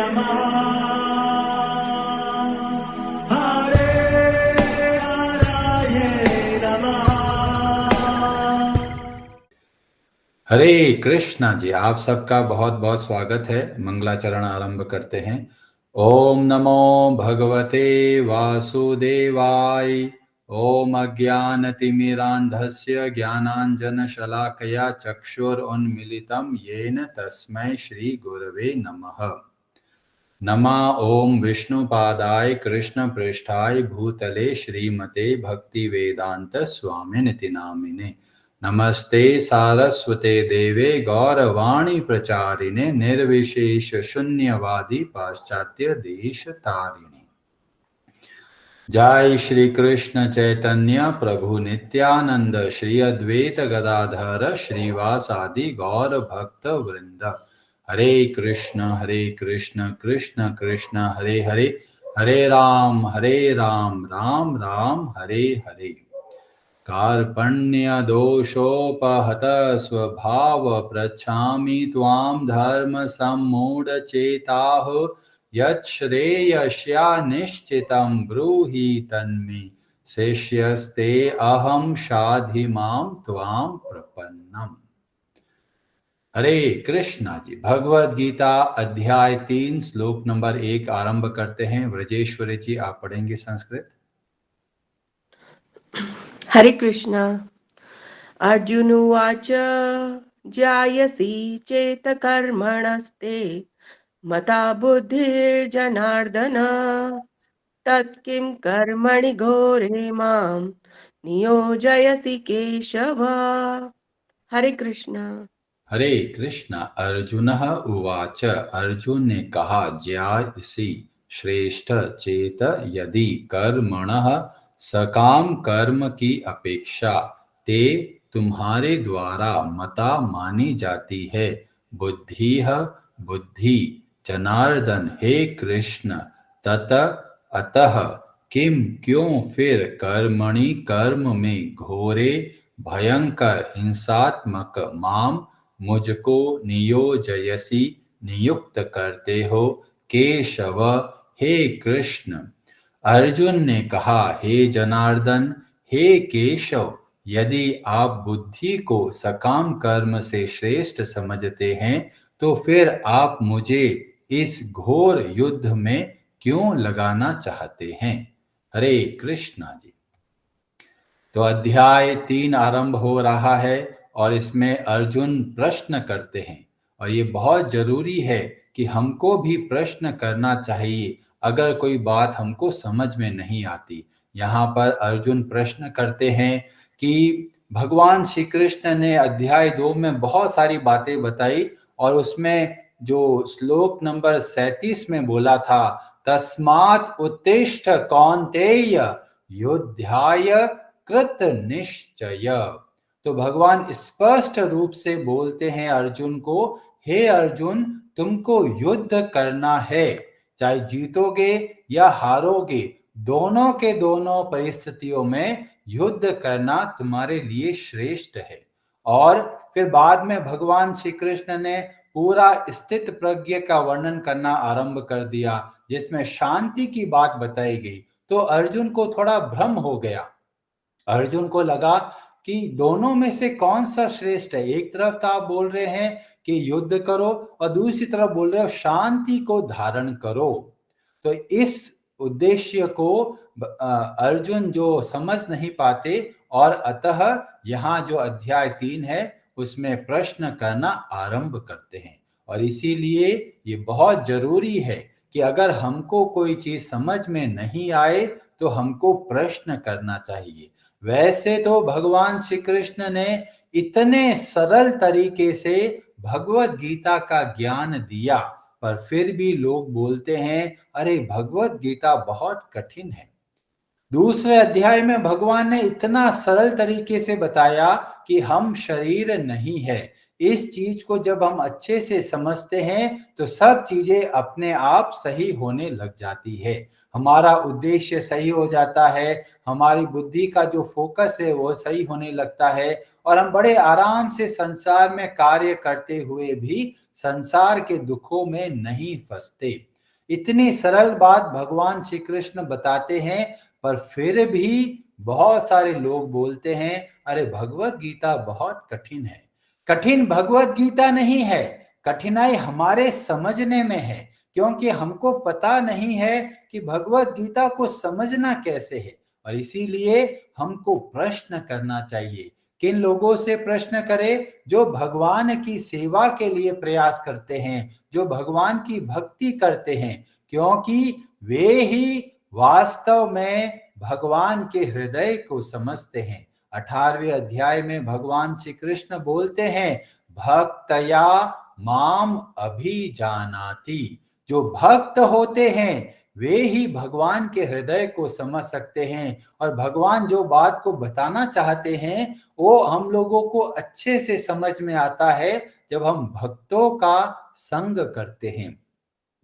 नमः हरे हराये नमः। हरे कृष्णा जी, आप सबका बहुत बहुत स्वागत है। मंगलाचरण आरंभ करते हैं। ओम नमो भगवते वासुदेवाय। ओम अज्ञानतिमिरान्धस्य ज्ञानाञ्जनशलाकया चक्षुरुन्मीलितं येन तस्मै श्रीगुरवे नमः। नमः ओम विष्णुपादाय कृष्णपृष्ठाय भूतले श्रीमते भक्तिवेदांत स्वामिनिति नामिने। नमस्ते सारस्वते देवे गौरवाणी प्रचारिणे निर्विशेष शून्यवादी पाश्चात्य देश तारिणे। जय श्री कृष्ण चैतन्य प्रभु नित्यानंद श्री अद्वैत गदाधर श्रीवासादि गौर भक्त वृंद। हरे कृष्ण कृष्ण कृष्ण हरे हरे, हरे राम राम राम हरे हरे। कार्पण्य दोषोपहत स्वभाव पृच्छामि त्वां धर्म सम्मूढ़ चेताः। यच्छ्रेयस्या निश्चितं ब्रूहि तन्मे शिष्यस्ते अहं शाधि मां त्वां प्रपन्नम्। हरे कृष्णा जी, भगवद गीता अध्याय 3 श्लोक नंबर 1 आरंभ करते हैं। व्रजेश्वरी जी, आप पढ़ेंगे संस्कृत। हरे कृष्ण। अर्जुन उवाच जायसी चेत कर्मणस्ते मता बुद्धिर्जनार्दन तत्किं कर्मणि घोरे मां नियोजयसि केशव। हरे कृष्ण। हरे कृष्ण। अर्जुन उवाच, अर्जुन ने कहा, ज्यायसी श्रेष्ठ चेत यदि कर्मणः सकाम कर्म की अपेक्षा ते तुम्हारे द्वारा मता मानी जाती है बुद्धि बुद्धि जनार्दन हे कृष्ण तत अतः किम क्यों फिर कर्मणि कर्म में घोरे भयंकर हिंसात्मक माम मुझको नियोजयसी नियुक्त करते हो केशव हे कृष्ण। अर्जुन ने कहा, हे जनार्दन हे केशव, यदि आप बुद्धि को सकाम कर्म से श्रेष्ठ समझते हैं तो फिर आप मुझे इस घोर युद्ध में क्यों लगाना चाहते हैं। हरे कृष्णा जी। तो अध्याय 3 आरंभ हो रहा है और इसमें अर्जुन प्रश्न करते हैं और ये बहुत जरूरी है कि हमको भी प्रश्न करना चाहिए अगर कोई बात हमको समझ में नहीं आती। यहाँ पर अर्जुन प्रश्न करते हैं कि भगवान श्री कृष्ण ने अध्याय 2 में बहुत सारी बातें बताई और उसमें जो श्लोक नंबर 37 में बोला था, तस्मात् उत्तिष्ठ कौन्तेय योद्धाय कृत निश्चय। तो भगवान स्पष्ट रूप से बोलते हैं अर्जुन को, हे अर्जुन तुमको युद्ध करना है, चाहे जीतोगे या हारोगे, दोनों के दोनों परिस्थितियों में युद्ध करना तुम्हारे लिए श्रेष्ठ है। और फिर बाद में भगवान श्री कृष्ण ने पूरा स्थित प्रज्ञ का वर्णन करना आरंभ कर दिया जिसमें शांति की बात बताई गई। तो अर्जुन को थोड़ा भ्रम हो गया। अर्जुन को लगा कि दोनों में से कौन सा श्रेष्ठ है। एक तरफ तो आप बोल रहे हैं कि युद्ध करो और दूसरी तरफ बोल रहे हो शांति को धारण करो। तो इस उद्देश्य को अर्जुन जो समझ नहीं पाते और अतः यहाँ जो अध्याय 3 है उसमें प्रश्न करना आरंभ करते हैं। और इसीलिए ये बहुत जरूरी है कि अगर हमको कोई चीज समझ में नहीं आए तो हमको प्रश्न करना चाहिए। वैसे तो भगवान श्री कृष्ण ने इतने सरल तरीके से भगवत गीता का ज्ञान दिया, पर फिर भी लोग बोलते हैं अरे भगवत गीता बहुत कठिन है। दूसरे अध्याय में भगवान ने इतना सरल तरीके से बताया कि हम शरीर नहीं है। इस चीज को जब हम अच्छे से समझते हैं तो सब चीजें अपने आप सही होने लग जाती है। हमारा उद्देश्य सही हो जाता है, हमारी बुद्धि का जो फोकस है वो सही होने लगता है और हम बड़े आराम से संसार में कार्य करते हुए भी संसार के दुखों में नहीं फंसते। इतनी सरल बात भगवान श्री कृष्ण बताते हैं, पर फिर भी बहुत सारे लोग बोलते हैं, अरे भगवत गीता बहुत कठिन है। कठिन भगवत गीता नहीं है, कठिनाई हमारे समझने में है, क्योंकि हमको पता नहीं है कि भगवत गीता को समझना कैसे है। और इसीलिए हमको प्रश्न करना चाहिए। किन लोगों से प्रश्न करें? जो भगवान की सेवा के लिए प्रयास करते हैं, जो भगवान की भक्ति करते हैं, क्योंकि वे ही वास्तव में भगवान के हृदय को समझते हैं। 18वें अध्याय में भगवान श्री कृष्ण बोलते हैं, भक्तया माम अभिजानाति। जो भक्त होते हैं वे ही भगवान के हृदय को समझ सकते हैं, और भगवान जो बात को बताना चाहते हैं वो हम लोगों को अच्छे से समझ में आता है जब हम भक्तों का संग करते हैं।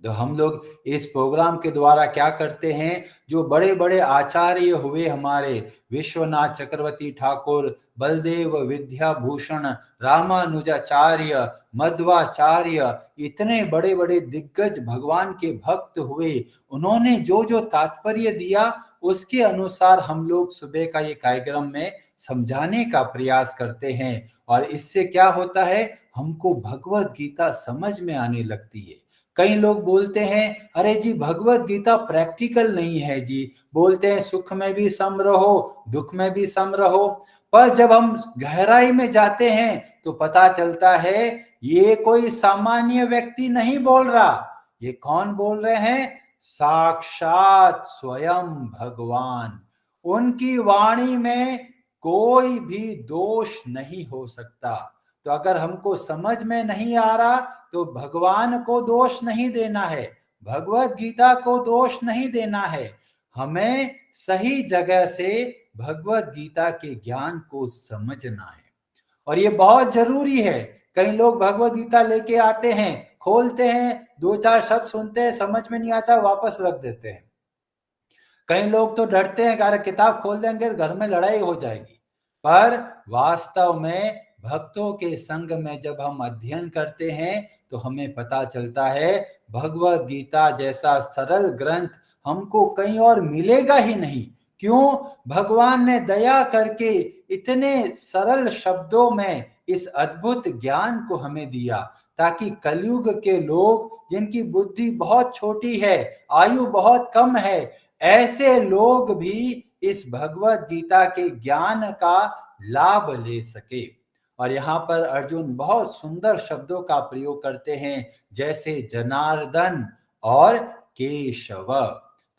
तो हम लोग इस प्रोग्राम के द्वारा क्या करते हैं, जो बड़े बड़े आचार्य हुए हमारे, विश्वनाथ चक्रवर्ती ठाकुर, बलदेव विद्याभूषण, रामानुजाचार्य, मध्वाचार्य, इतने बड़े बड़े दिग्गज भगवान के भक्त हुए, उन्होंने जो जो तात्पर्य दिया उसके अनुसार हम लोग सुबह का ये कार्यक्रम में समझाने का प्रयास करते हैं। और इससे क्या होता है, हमको भगवत गीता समझ में आने लगती है। कई लोग बोलते हैं, अरे जी भगवत गीता प्रैक्टिकल नहीं है जी, बोलते हैं सुख में भी सम रहो, दुख में भी सम रहो। पर जब हम गहराई में जाते हैं तो पता चलता है ये कोई सामान्य व्यक्ति नहीं बोल रहा। ये कौन बोल रहे हैं? साक्षात स्वयं भगवान। उनकी वाणी में कोई भी दोष नहीं हो सकता। तो अगर हमको समझ में नहीं आ रहा तो भगवान को दोष नहीं देना है, भगवत गीता को दोष नहीं देना है। हमें सही जगह से भगवत गीता के ज्ञान को समझना है, और ये बहुत जरूरी है। कई लोग भगवत गीता लेके आते हैं, खोलते हैं, दो चार शब्द सुनते हैं, समझ में नहीं आता, वापस रख देते हैं। कई लोग तो डरते हैं कि अरे किताब खोल देंगे तो घर में लड़ाई हो जाएगी। पर वास्तव में भक्तों के संग में जब हम अध्ययन करते हैं तो हमें पता चलता है भगवत गीता जैसा सरल ग्रंथ हमको कहीं और मिलेगा ही नहीं। क्यों? भगवान ने दया करके इतने सरल शब्दों में इस अद्भुत ज्ञान को हमें दिया, ताकि कलयुग के लोग जिनकी बुद्धि बहुत छोटी है, आयु बहुत कम है, ऐसे लोग भी इस भगवत गीता के ज्ञान का लाभ ले सके। और यहाँ पर अर्जुन बहुत सुंदर शब्दों का प्रयोग करते हैं, जैसे जनार्दन और केशव।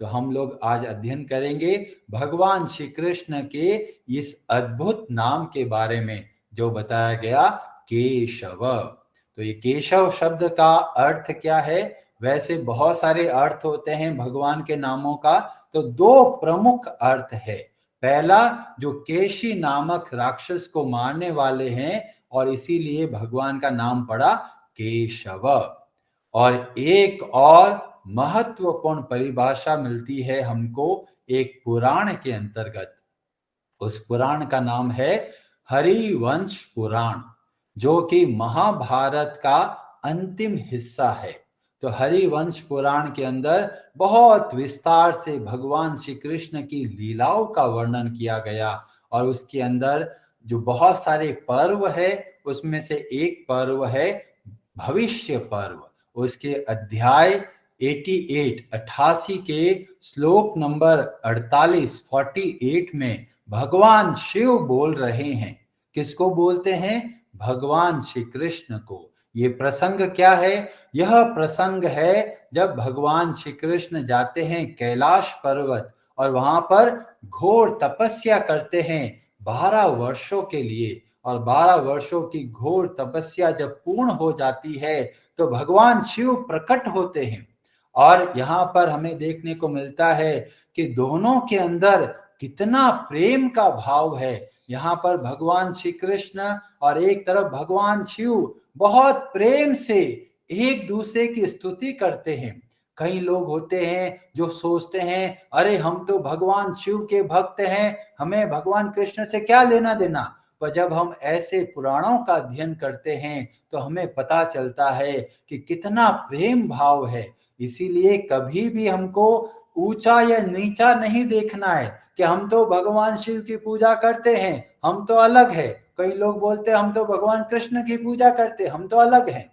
तो हम लोग आज अध्ययन करेंगे भगवान श्री कृष्ण के इस अद्भुत नाम के बारे में जो बताया गया, केशव। तो ये केशव शब्द का अर्थ क्या है? वैसे बहुत सारे अर्थ होते हैं भगवान के नामों का, तो दो प्रमुख अर्थ है। पहला, जो केशी नामक राक्षस को मारने वाले हैं और इसीलिए भगवान का नाम पड़ा केशव। और एक और महत्वपूर्ण परिभाषा मिलती है हमको एक पुराण के अंतर्गत। उस पुराण का नाम है हरिवंश पुराण, जो कि महाभारत का अंतिम हिस्सा है। तो हरिवंश पुराण के अंदर बहुत विस्तार से भगवान श्री कृष्ण की लीलाओं का वर्णन किया गया, और उसके अंदर जो बहुत सारे पर्व है उसमें से एक पर्व है भविष्य पर्व। उसके अध्याय 88 के श्लोक नंबर 48 में भगवान शिव बोल रहे हैं। किसको बोलते हैं? भगवान श्री कृष्ण को। ये प्रसंग क्या है? यह प्रसंग है जब भगवान श्री कृष्ण जाते हैं कैलाश पर्वत और वहां पर घोर तपस्या करते हैं 12 वर्षों के लिए। और 12 वर्षों की घोर तपस्या जब पूर्ण हो जाती है तो भगवान शिव प्रकट होते हैं। और यहाँ पर हमें देखने को मिलता है कि दोनों के अंदर कितना प्रेम का भाव है। यहाँ पर भगवान श्री कृष्ण और एक तरफ भगवान शिव बहुत प्रेम से एक दूसरे की स्तुति करते हैं। कई लोग होते हैं जो सोचते हैं, अरे हम तो भगवान शिव के भक्त हैं, हमें भगवान कृष्ण से क्या लेना देना। पर जब हम ऐसे पुराणों का अध्ययन करते हैं तो हमें पता चलता है कि कितना प्रेम भाव है। इसीलिए कभी भी हमको ऊंचा या नीचा नहीं देखना है कि हम तो भगवान शिव की पूजा करते हैं, हम तो अलग है। कई लोग बोलते हैं हम तो भगवान कृष्ण की पूजा करते हैं, हम तो अलग हैं।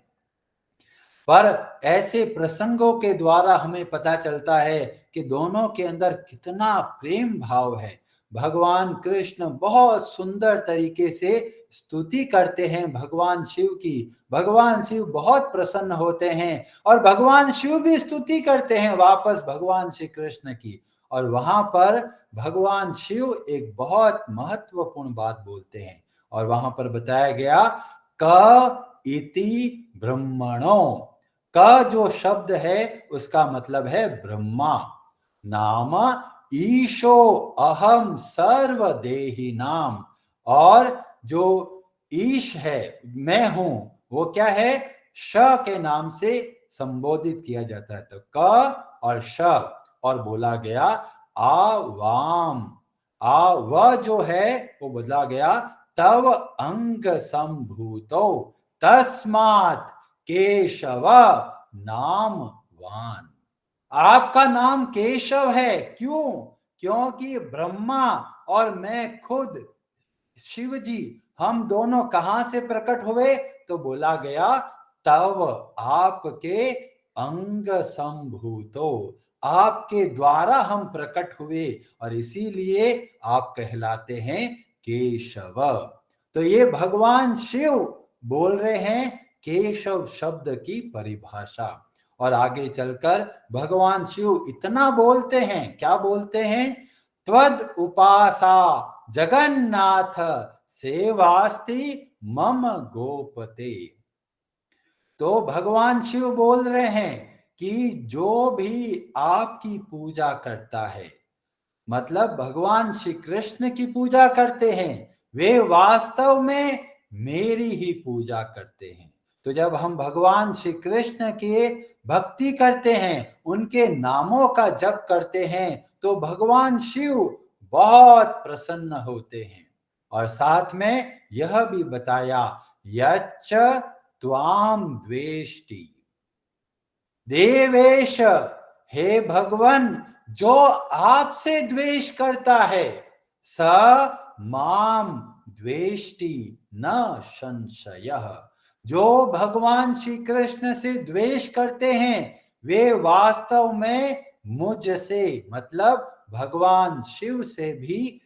पर ऐसे प्रसंगों के द्वारा हमें पता चलता है कि दोनों के अंदर कितना प्रेम भाव है। भगवान कृष्ण बहुत सुंदर तरीके से स्तुति करते हैं भगवान शिव की। भगवान शिव बहुत प्रसन्न होते हैं और भगवान शिव भी स्तुति करते हैं वापस भगवान श्री कृष्ण की। और वहां पर भगवान शिव एक बहुत महत्वपूर्ण बात बोलते हैं और वहां पर बताया गया क इति ब्रह्मणो। का जो शब्द है उसका मतलब है ब्रह्मा। नाम ईशो अहम सर्वदेही नाम। और जो ईश है, मैं हूं, वो क्या है? श के नाम से संबोधित किया जाता है। तो क और श और बोला गया आवाम। आ व जो है वो बदला गया तव अंग संभूतो तस्मात् केशव नामवान। आपका नाम केशव है। क्यों? क्योंकि ब्रह्मा और मैं खुद शिव जी, हम दोनों कहां से प्रकट हुए? तो बोला गया तव आपके अंग संभूतो, आपके द्वारा हम प्रकट हुए और इसीलिए आप कहलाते हैं केशव। तो ये भगवान शिव बोल रहे हैं केशव शब्द की परिभाषा। और आगे चलकर भगवान शिव इतना बोलते हैं, क्या बोलते हैं? त्वद उपासा जगन्नाथ सेवास्ति मम गोपते। तो भगवान शिव बोल रहे हैं कि जो भी आपकी पूजा करता है, मतलब भगवान श्री कृष्ण की पूजा करते हैं, वे वास्तव में मेरी ही पूजा करते हैं। तो जब हम भगवान श्री कृष्ण के भक्ति करते हैं, उनके नामों का जप करते हैं, तो भगवान शिव बहुत प्रसन्न होते हैं। और साथ में यह भी बताया यच्च त्वाम द्वेष्टि देवेश, हे भगवान, जो आपसे द्वेष करता है, स माम द्वेष्टि न संशयः। जो भगवान श्री कृष्ण से द्वेष करते हैं, वे वास्तव में मुझसे, मतलब भगवान शिव से भी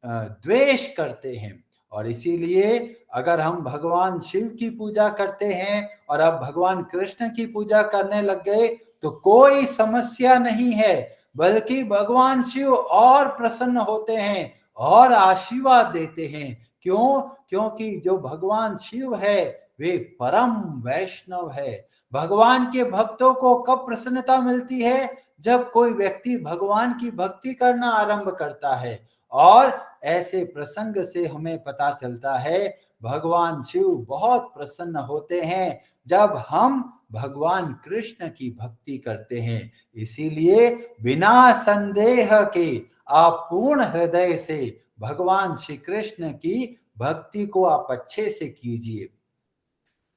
द्वेष करते हैं। और इसीलिए अगर हम भगवान शिव की पूजा करते हैं और अब भगवान कृष्ण की पूजा करने लग गए तो कोई समस्या नहीं है, बल्कि भगवान शिव और प्रसन्न होते हैं और आशीर्वाद देते हैं। क्यों? क्योंकि जो भगवान शिव है वे परम वैष्णव है। भगवान के भक्तों को कब प्रसन्नता मिलती है? जब कोई व्यक्ति भगवान की भक्ति करना आरंभ करता है। और ऐसे प्रसंग से हमें पता चलता है भगवान शिव बहुत प्रसन्न होते हैं जब हम भगवान कृष्ण की भक्ति करते हैं। इसीलिए बिना संदेह के आप पूर्ण हृदय से भगवान श्री कृष्ण की भक्ति को आप अच्छे से कीजिए।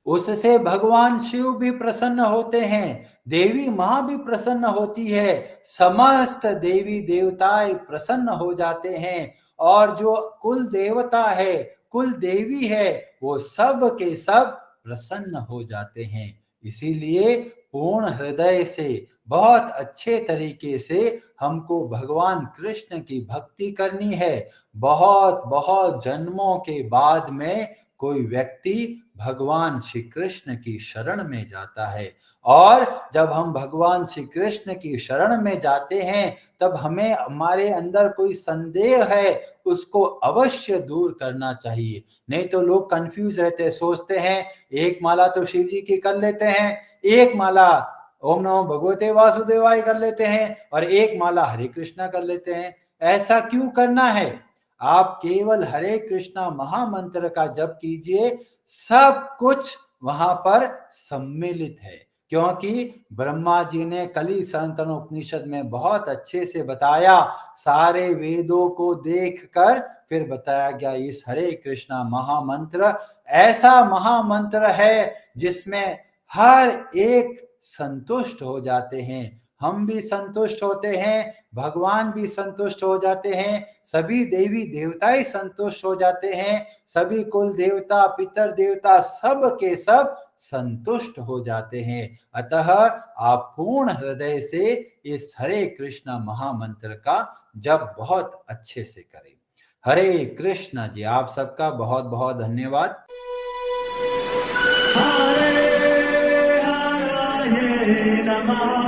उससे भगवान शिव भी प्रसन्न होते हैं, देवी मां भी प्रसन्न होती है, समस्त देवी देवताएं प्रसन्न हो जाते हैं और जो कुल देवता है, कुल देवी है, वो सब के सब प्रसन्न हो जाते हैं। इसीलिए पूर्ण हृदय से बहुत अच्छे तरीके से हमको भगवान कृष्ण की भक्ति करनी है। बहुत बहुत जन्मों के बाद में कोई व्यक्ति भगवान श्री कृष्ण की शरण में जाता है और जब हम भगवान श्री कृष्ण की शरण में जाते हैं तब हमें हमारे अंदर कोई संदेह है उसको अवश्य दूर करना चाहिए। नहीं तो लोग कंफ्यूज रहते हैं, सोचते हैं एक माला तो शिव जी की कर लेते हैं, एक माला ओम नमो भगवते वासुदेवाय कर लेते हैं और एक माला हरे कृष्णा कर लेते हैं। ऐसा क्यों करना है? आप केवल हरे कृष्णा महामंत्र का जप कीजिए, सब कुछ वहां पर सम्मिलित है। क्योंकि ब्रह्मा जी ने कली संतन उपनिषद में बहुत अच्छे से बताया, सारे वेदों को देखकर फिर बताया गया इस हरे कृष्णा महामंत्र ऐसा महामंत्र है जिसमें हर एक संतुष्ट हो जाते हैं। हम भी संतुष्ट होते हैं, भगवान भी संतुष्ट हो जाते हैं, सभी देवी देवता ही संतुष्ट हो जाते हैं, सभी कुल देवता पितर देवता सब के सब संतुष्ट हो जाते हैं। अतः आप पूर्ण हृदय से इस हरे कृष्ण महामंत्र का जप बहुत अच्छे से करें। हरे कृष्ण जी। आप सबका बहुत बहुत धन्यवाद। हरे हरे नमः।